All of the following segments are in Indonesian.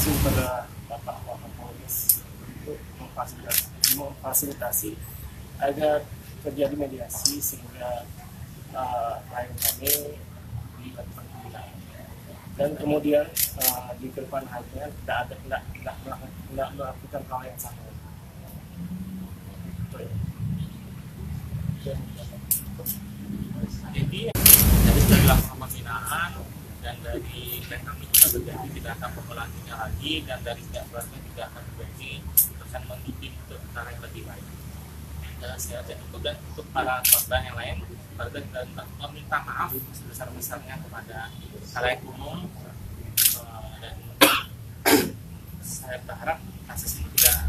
usul pada Bapak Kapolres untuk memfasilitasi agar terjadi mediasi sehingga klien kami dilakukan pembinaan. Dan kemudian di depan harinya tidak melakukan hal yang sama. Jadi sudah dilakukan pembinaan dan dari klien kami juga berjanji tidak akan mengulanginya lagi, dan dari pihak keluarga juga akan berjanji akan mendidik untuk cara yang lebih baik. Dan untuk para korban yang lain, keluarga juga meminta maaf sebesar-besarnya kepada khalayak umum, dan saya berharap kasus ini tidak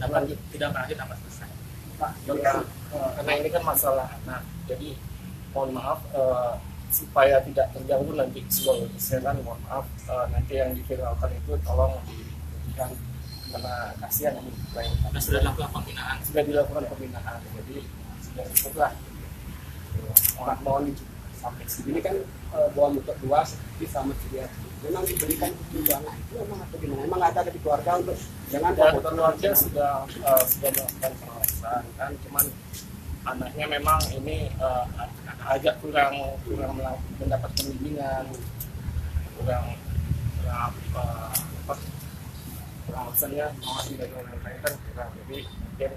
berlanjut sampai selesai. Pak, karena ini kan masalah anak, jadi mohon maaf supaya tidak terganggu nanti psikologis kesehatan, mohon maaf nanti yang diviralkan itu tolong diberikan karena kasihan ini klien. Sudah dilakukan pembinaan. Sudah dilakukan pembinaan, jadi sudah cukuplah. Mohon sampai sini kan bawa motor dua seperti sama dia. Memang diberikan tunjangan itu memang atau gimana? Memang ada di keluarga untuk jangan motor keluarga sudah melakukan pengawasan kan, cuman anaknya memang ini agak kurang mendapatkan bimbingan, kurang pengawasannya masih dari orang lain kan kurang, jadi mungkin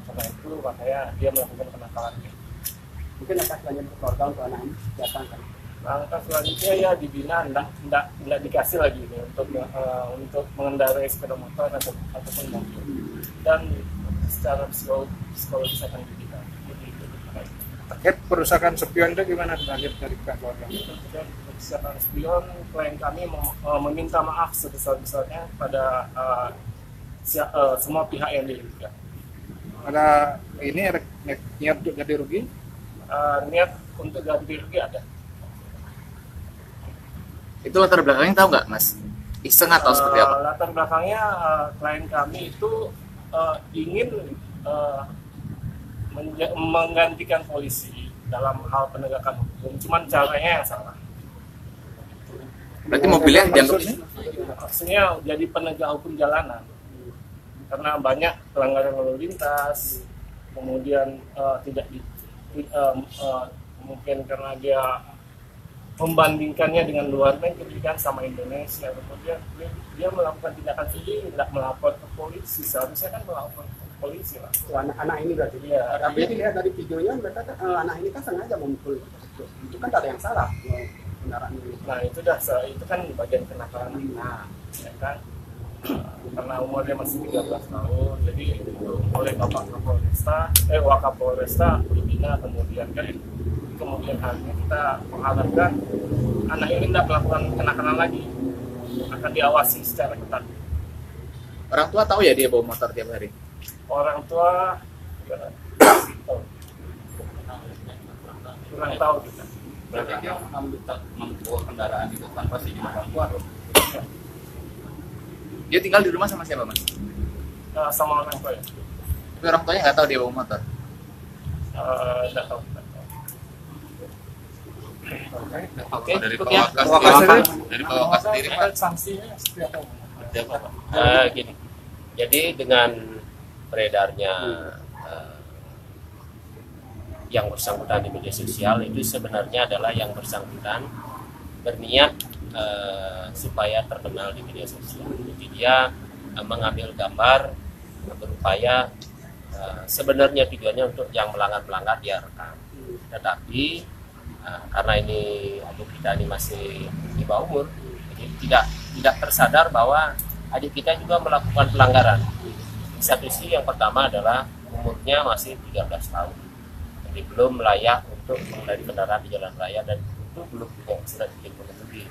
karena itu makanya dia melakukan kenakalannya. Mungkin akan selanjutnya keluarga untuk anak ini datang kan. Langkah selanjutnya ya dibina, tidak dikasih lagi ini untuk mengendarai sepeda motor ataupun mobil, dan secara psikologis akan dibina. Terkait perusakan spion itu gimana terakhir dari pihak keluarga? Dan perusakan spion, klien kami meminta maaf sebesar-besarnya pada semua pihak yang dilibatkan. Ada niat untuk ganti rugi? Niat untuk ganti rugi ada. Itu latar belakangnya tahu nggak, Mas? Iseng atau seperti apa? Latar belakangnya klien kami itu ingin menggantikan polisi dalam hal penegakan hukum, cuman caranya yang salah. Berarti mobilnya dianggap ini? Maksudnya jadi penegak hukum jalanan, karena banyak pelanggaran lalu lintas, kemudian mungkin karena dia membandingkannya dengan luar negeri kan sama Indonesia, kemudian dia melakukan tindakan sendiri, tidak melapor ke polisi. Seharusnya kan melapor ke polisi lah. Anak ini berarti ya. Tapi dilihat dari videonya mereka kan anak ini kan sengaja memukul itu kan tak ada yang salah kendaraan ini. Nah itu kan bagian kenakalan anak, ya kan? Karena umurnya masih 13 tahun, jadi oleh Bapak Wakapolresta dibina, kemudian harinya kita mengharapkan anak ini tidak melakukan kenakalan lagi, akan diawasi secara ketat. Orang tua tahu ya dia bawa motor tiap hari? Orang tua kurang tahu kita. Berarti dia membawa kendaraan itu tanpa izin orang tua. Dia tinggal di rumah sama siapa, Mas? Sama orang tua ya. Tapi orang tuanya nggak tahu dia bawa motor? Tidak tahu. Oke, Dari cukup ya. Pak sendiri, Pak. Sanksinya seperti apa? Gini, jadi dengan beredarnya yang bersangkutan di media sosial itu sebenarnya adalah yang bersangkutan berniat supaya terkenal di media sosial. Jadi dia mengambil gambar, berupaya sebenarnya tujuannya untuk yang melanggar dia rekam. Tetapi karena ini adik kita ini masih di bawah umur, jadi tidak tersadar bahwa adik kita juga melakukan pelanggaran. Di satu sisi yang pertama adalah umurnya masih 13 tahun, jadi belum layak untuk mengendarai kendaraan di jalan raya dan itu belum punya surat izin mengemudi.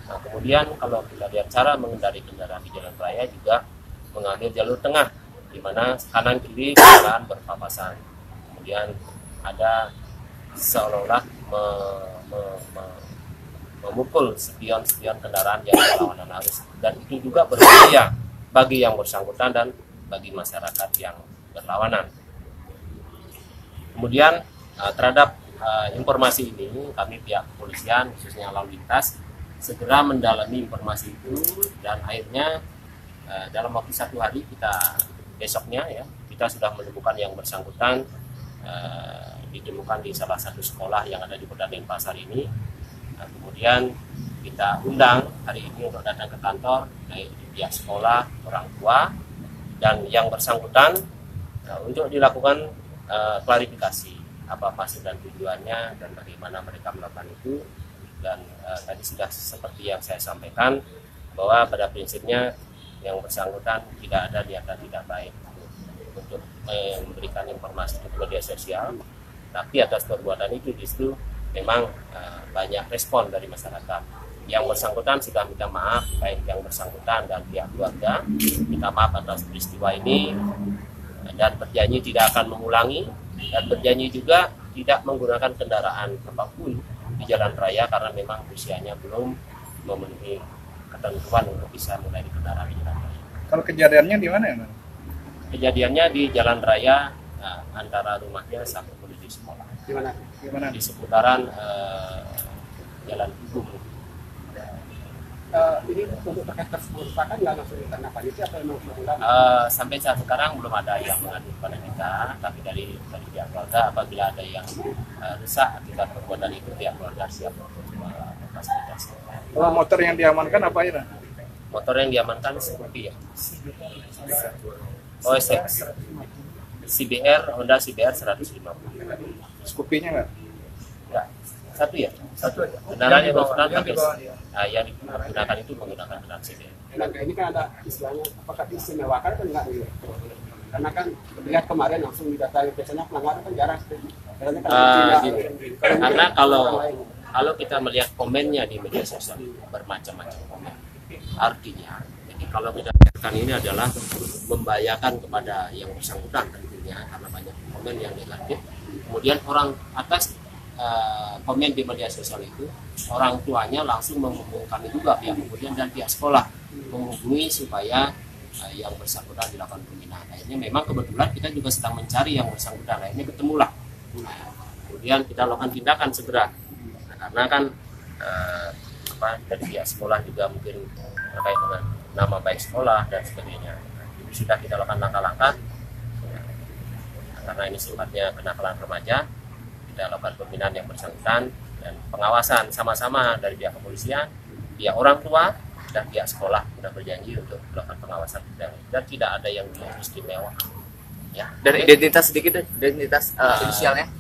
Nah, kemudian kalau kita lihat cara mengendarai kendaraan di jalan raya juga mengambil jalur tengah, di mana kanan kiri kendaraan berpapasan. Kemudian ada seolah-olah memukul spion kendaraan yang berlawanan arus, dan itu juga berbahaya bagi yang bersangkutan dan bagi masyarakat yang berlawanan. Kemudian terhadap informasi ini kami pihak kepolisian khususnya lalu lintas segera mendalami informasi itu, dan akhirnya dalam waktu 1 hari besoknya ya kita sudah menemukan yang bersangkutan ditemukan di salah satu sekolah yang ada di Kota Denpasar ini. Nah, kemudian kita undang hari ini untuk datang ke kantor dari pihak sekolah, orang tua, dan yang bersangkutan untuk dilakukan klarifikasi apa maksud dan tujuannya dan bagaimana mereka melakukan itu. Dan tadi sudah seperti yang saya sampaikan bahwa pada prinsipnya yang bersangkutan tidak ada niatan tidak baik untuk memberikan informasi ke media sosial, tapi atas perbuatan itu justru memang banyak respon dari masyarakat. Yang bersangkutan sudah minta maaf, baik yang bersangkutan dan pihak keluarga minta maaf atas peristiwa ini, dan berjanji tidak akan mengulangi, dan berjanji juga tidak menggunakan kendaraan apapun di jalan raya karena memang usianya belum memenuhi ketentuan untuk bisa mulai di kendaraan di jalan raya. Kalau kejadiannya di mana ya, Mas? Kejadiannya di jalan raya antara rumahnya sampai menuju sekolah. Di mana? Di seputaran Jalan Ibu. Ini untuk terkait kerusakan nggak langsung ditanggapan itu atau memang kebetulan? Sampai saat sekarang belum ada yang mengadu pada kita, tapi dari pihak keluarga apabila ada yang rusak akibat perbuatan itu, pihak keluarga siap untuk memfasilitasi. Motor yang diamankan apa ya? Motor yang diamankan seperti ya. OSX, Honda CBR 150. Skupinya nggak? Enggak, satu ya. Kendaraan yang menggunakan yang digunakan itu menggunakan kendaraan CBR. Nah, ini kan ada istilahnya apakah diistimewakan atau enggak gitu? Karena kan lihat kemarin langsung didatangi, biasanya pelanggaran kan jarang. Karena kalau kita melihat komennya di media sosial bermacam-macam komen, artinya jadi kalau kita lihatkan ini adalah membahayakan kepada yang bersangkutan tentunya karena banyak komen yang negatif. Kemudian orang atas komen di media sosial itu, orang tuanya langsung menghubungkan juga pihak kemudian dan pihak sekolah menghubungi supaya yang bersangkutan dilakukan pembinaan. Akhirnya memang kebetulan kita juga sedang mencari yang bersangkutan, akhirnya ketemulah. Kemudian kita lakukan tindakan segera. Nah, karena kan dari pihak sekolah juga mungkin terkait dengan nama baik sekolah dan sebagainya. Jadi sudah kita lakukan langkah-langkah. Karena ini sifatnya kenakalan remaja, kita lakukan pembinaan yang bersangkutan dan pengawasan sama-sama dari pihak kepolisian, pihak orang tua, dan pihak sekolah sudah berjanji untuk melakukan pengawasan dan tidak ada yang istimewa. Ya. Dan identitas sedikit, identitas inisialnya?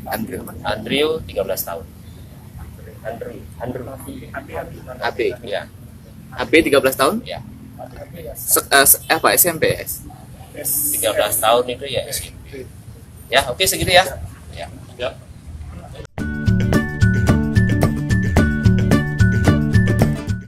Andrew 13 tahun. Andrew. AB. Ya. AB 13 tahun? Ya. Apa SMP? 13 tahun itu ya SMP. Ya, oke segitu ya. Ya.